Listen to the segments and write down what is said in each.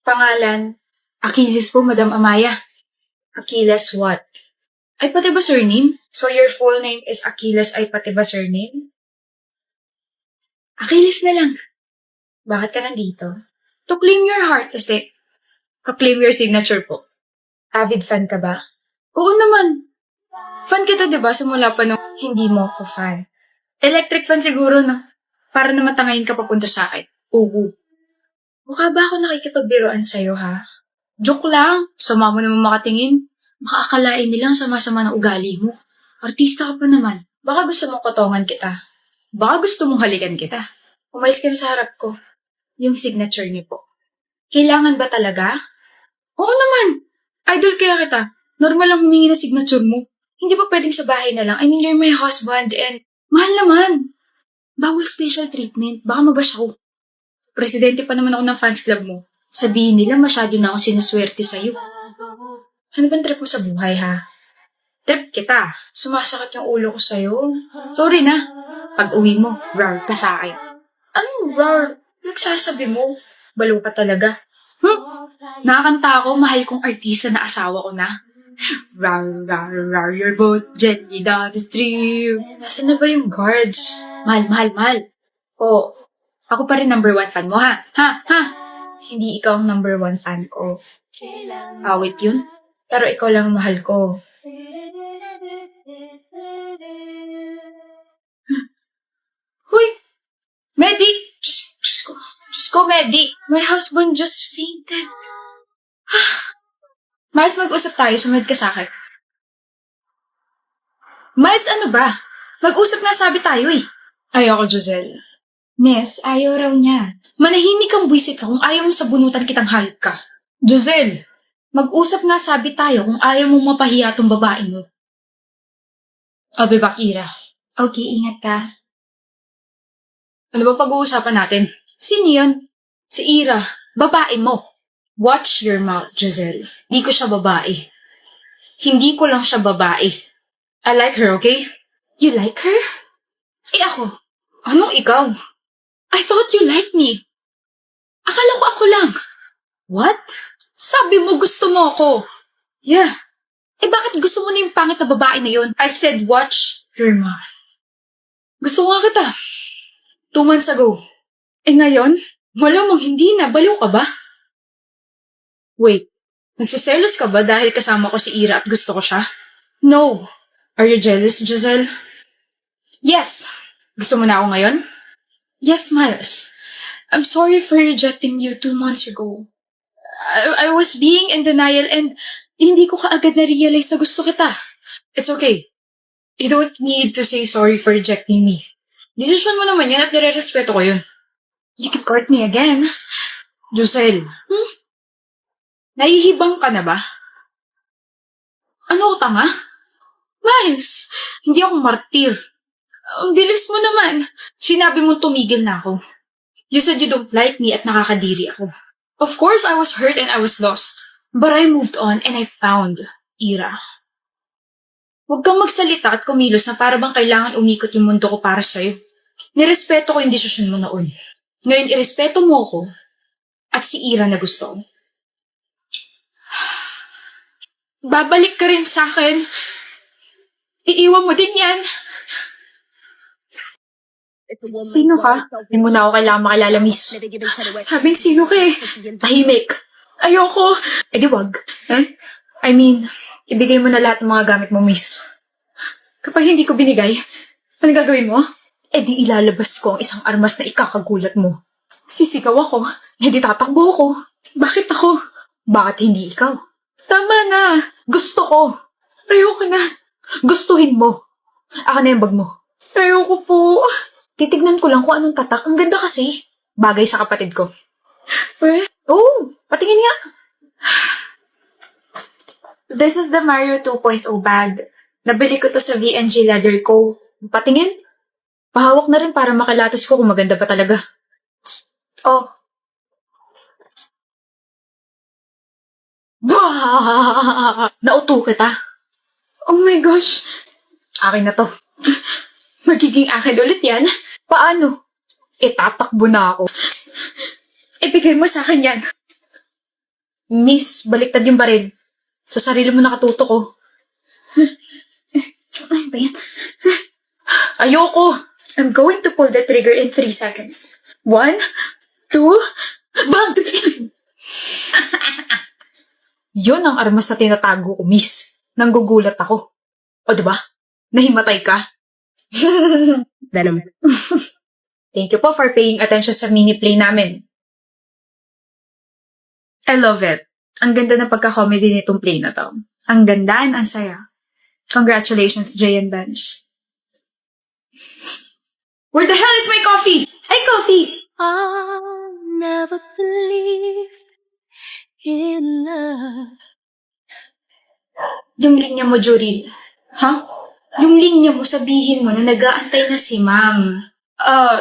Pangalan, Achilles po, Madam Amaya. Achilles what? Ay, pati ba surname? So your full name is Achilles ay pati ba surname? Achilles na lang. Bakit ka nandito? To claim your heart, este. To claim your signature po. Avid fan ka ba? Oo naman. Fan kita, diba? Simula pa nung hindi mo ako fan. Electric fan siguro, no? Para naman tangayin ka papunta sa akin. Oo. Mukha ba ako nakikipagbiroan sa'yo, ha? Joke lang. Sama mo naman makatingin. Makaakalain nilang sama-sama ng ugali mo. Artista ka pa naman. Baka gusto mong kotongan kita. Baka gusto mong halikan kita. Umalis ka na sa harap ko. Yung signature niyo po. Kailangan ba talaga? Oo naman. Idol kaya kita. Normal lang humingi na signature mo. Hindi ba pwedeng sa bahay na lang? I mean, you're my husband and mahal naman. Bawal special treatment. Baka mabash ako. Presidente pa naman ako ng fans club mo. Sabihin nila masyado na ako sinuswerte sa'yo. Ano bang trip mo sa buhay, ha? Trip kita. Sumasakit yung ulo ko sa'yo. Sorry na. Pag uwi mo, rar ka sa akin. Anong rar? Nagsasabi mo. Balo ka talaga. Nakakanta ako, mahal kong artista na asawa ko na. Rar, rar, rar, your boat, gently down the stream. Nasaan na ba yung guards? Mahal, mahal, mahal. Oh, ako pa rin number 1 fan mo, ha? Ha? Hindi ikaw ang number 1 fan ko. Awit yun. Pero ikaw lang ang mahal ko. Huy! Medi! Diyos ko, Medi! My husband just fainted. Miles, mag-usap tayo. Sumunod ka sa akin. Miles, ano ba? Mag-usap na sabi tayo eh. Ayoko, Giselle. Miss, ayaw raw niya. Manahimik kang buwisit ka kung ayaw mo sabunutan kitang hayop ka. Giselle! Mag-usap na sabi tayo kung ayaw mong mapahiya tong babae mo. Abe ba, Ira? Okay, ingat ka. Ano ba pag-uusapan natin? Sino yun? Si Ira. Babae mo. Watch your mouth, Giselle. Di ko siya babae. Hindi ko lang siya babae. I like her, okay? You like her? Eh ako? Anong ikaw? I thought you liked me. Akala ko ako lang. What? Sabi mo gusto mo ako. Yeah. Eh bakit gusto mo na yung pangit na babae na yun? I said watch your mouth. Gusto ko nga kita. 2 months ago. Eh ngayon? Malamang hindi na. Baliw ka ba? Wait. Nagsiselos ka ba dahil kasama ko si Ira at gusto ko siya? No. Are you jealous, Giselle? Yes. Gusto mo na ako ngayon? Yes, Miles. I'm sorry for rejecting you 2 months ago. I was being in denial and hindi ko kaagad na-realize na gusto kita. It's okay. You don't need to say sorry for rejecting me. Desisyon mo naman yan at nire-respeto ko yun. You can court me again. Giselle. Nahihibang ka na ba? Ano ko tanga? Miles, hindi ako martir. Ang bilis mo naman. Sinabi mo tumigil na ako. You said you don't like me at nakakadiri ako. Of course, I was hurt and I was lost. But I moved on and I found Ira. Huwag kang magsalita at kumilos na para bang kailangan umikot yung mundo ko para sa'yo. Nirespeto ko yung desisyon mo noon. Ngayon, irespeto mo ako at si Ira na gusto ko. Babalik ka rin sa akin. Iiwan mo din yan. Sino ka? Hindi mo na ako kailangan makilala, miss. Sabing sino ka eh. Tahimik. Ayoko. Eh di wag. I mean, ibigay mo na lahat ng mga gamit mo, miss. Kapag hindi ko binigay, ano gagawin mo? Eh di ilalabas ko ang isang armas na ikakagulat mo. Sisigaw ako. Eh di tatakbo ako. Bakit ako? Bakit hindi ikaw? Tama na. Gusto ko. Ayoko na. Gustuhin mo. Ako na yung bag mo. Ayoko po. Titignan ko lang kung anong tatak. Ang ganda kasi. Bagay sa kapatid ko. Oo, patingin nga. This is the Mario 2.0 bag. Nabili ko to sa VNG Leather Co. Patingin. Pahawak na rin para makalatas ko kung maganda ba talaga. Oh. Nauto kita. Oh my gosh. Akin na to. Magiging akin ulit yan? Paano? Tatakbo na ako. Ibigay mo sa akin yan. Miss, baliktad yung baril. Sa sarili mo nakatutok ko. Ano ba yan? Ayoko! I'm going to pull the trigger in 3 seconds. 1, 2, bang! Yun ang armas na tinatago ko, miss. Nanggugulat ako. O diba? Nahimatay ka. Venom. Thank you po for paying attention sa mini-play namin. I love it. Ang ganda ng pagka-comedy nitong play na to. Ang ganda and ang saya. Congratulations, Jay and Bench. Where the hell is my coffee? Ay, coffee! I never believed in love. Yung linya mo, Juril. Ha? Yung linya mo, sabihin mo na nag-aantay na si ma'am.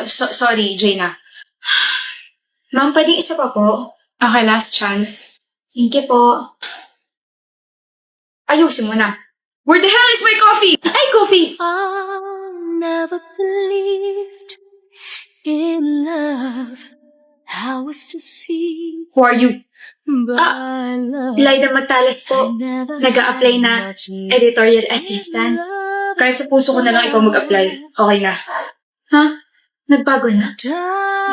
Sorry, Jaina. Ma'am, pwedeng isa pa po? Okay, last chance. Thank you po. Ayusin mo na. Where the hell is my coffee? Ay, coffee! I never believed in love. I was deceived Who are you? by love. Lyda Magtalas po. Nag-a-apply na editorial assistant. Kahit sa puso ko na lang ikaw mag-apply. Okay na. Ha? Nagbago na?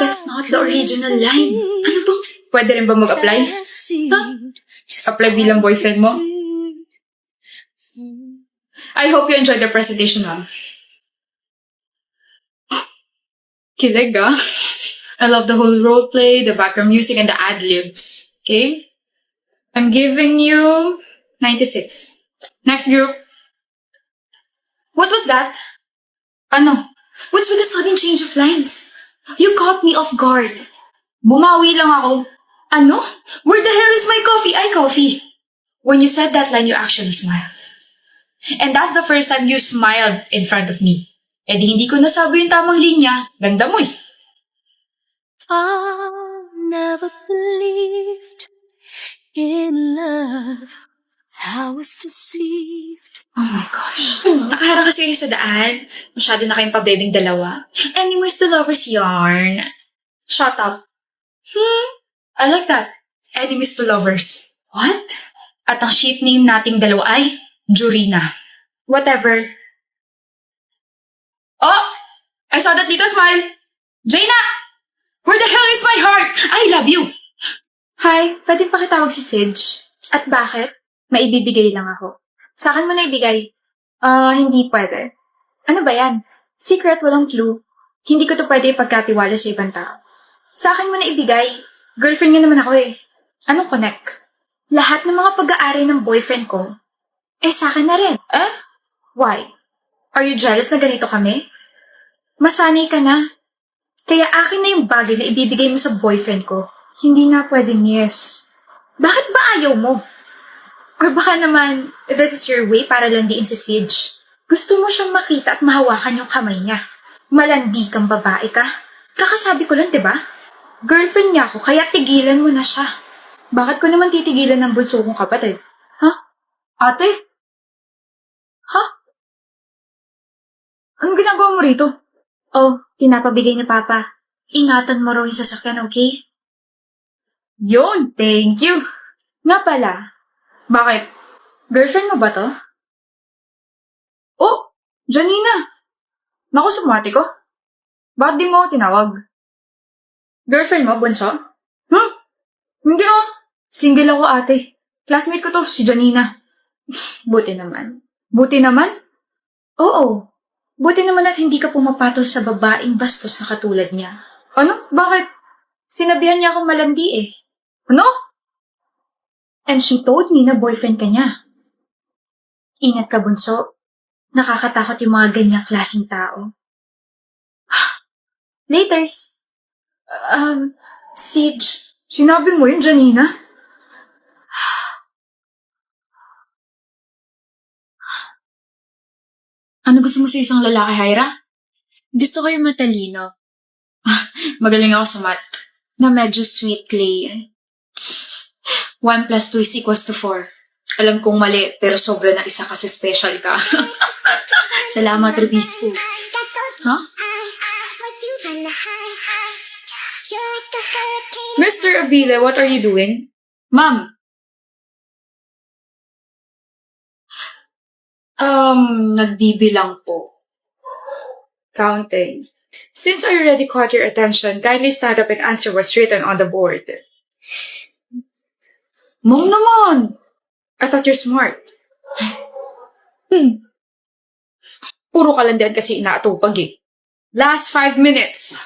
That's not the original line. Ano ba? Pwede rin ba mag-apply? Ha? Apply bilang boyfriend mo? I hope you enjoyed the presentation, ma'am. Kilig, ah. I love the whole roleplay, the background music, and the ad-libs. Okay? I'm giving you 96. Next group. What was that? Ano? What's with the sudden change of lines? You caught me off guard. Bumawi lang ako. Ano? Where the hell is my coffee? Ay, coffee. When you said that line, you actually smiled. And that's the first time you smiled in front of me. Eh di hindi ko nasabi yung tamang linya. Ganda mo eh. I never believed in love. I was deceived. Oh my gosh. Nakaharang kasi kayo sa daan. Masyado na kayong pabebing dalawa. Enemies to lovers yarn. Shut up. I like that. Enemies to lovers. What? At ang ship name nating dalawa ay Jurina. Whatever. Oh! I saw that little smile. Jaina! Where the hell is my heart? I love you! Hi, pwede pakitawag si Sidge. At bakit? Maibibigay lang ako. Sa akin mo na ibigay. Hindi pwede. Ano ba yan? Secret, walang clue. Hindi ko to pwede ipagkatiwala sa ibang tao. Sa akin mo na ibigay. Girlfriend nga naman ako eh. Anong connect? Lahat ng mga pag-aari ng boyfriend ko, sa akin na rin. Why? Are you jealous na ganito kami? Masanay ka na. Kaya akin na yung bagay na ibibigay mo sa boyfriend ko. Hindi nga pwedeng yes. Bakit ba ayaw mo? Or baka naman, this is your way para landiin si Sidge. Gusto mo siyang makita at mahawakan yung kamay niya. Malandi kang babae ka. Kakasabi ko lang, diba? Girlfriend niya ako, kaya tigilan mo na siya. Bakit ko naman titigilan ng bunso kong kapatid? Ha? Ate? Ha? Anong ginagawa mo rito? Oh, pinapabigay ni Papa. Ingatan mo raw yung sasakyan, okay? Yun, thank you. Nga pala. Bakit? Girlfriend mo ba to? Oh, Janina. Naku, sumati ko. Bakit di mo ako tinawag? Girlfriend mo, bunso? Hindi oh. Single ako, ate. Classmate ko to, si Janina. Buti naman. Buti naman. Oo. Buti naman at hindi ka pumapatol sa babaeng bastos na katulad niya. Ano? Bakit? Sinabihan niya akong malandi eh. Ano? And she told me na boyfriend ka niya. Ingat ka, bunso. Nakakatakot yung mga ganyang klaseng tao. Laters. Sidge. Sinabi mo yun, Janina? Ano gusto mo sa isang lalaki, Hyra? Gusto ko yung matalino. Magaling ako sa math. Na medyo sweet clay. 1 plus 2 is equals to 4. Alam kong mali, pero sobra na isa kasi special ka. Salamat, Rubisco. Huh? Mr. Abile, what are you doing? Ma'am, Nagbibilang po. Counting. Since I already caught your attention, kindly stand up and answer what's written on the board. Mom naman! I thought you're smart. Puro kalandian kasi inaatupag eh. Last 5 minutes.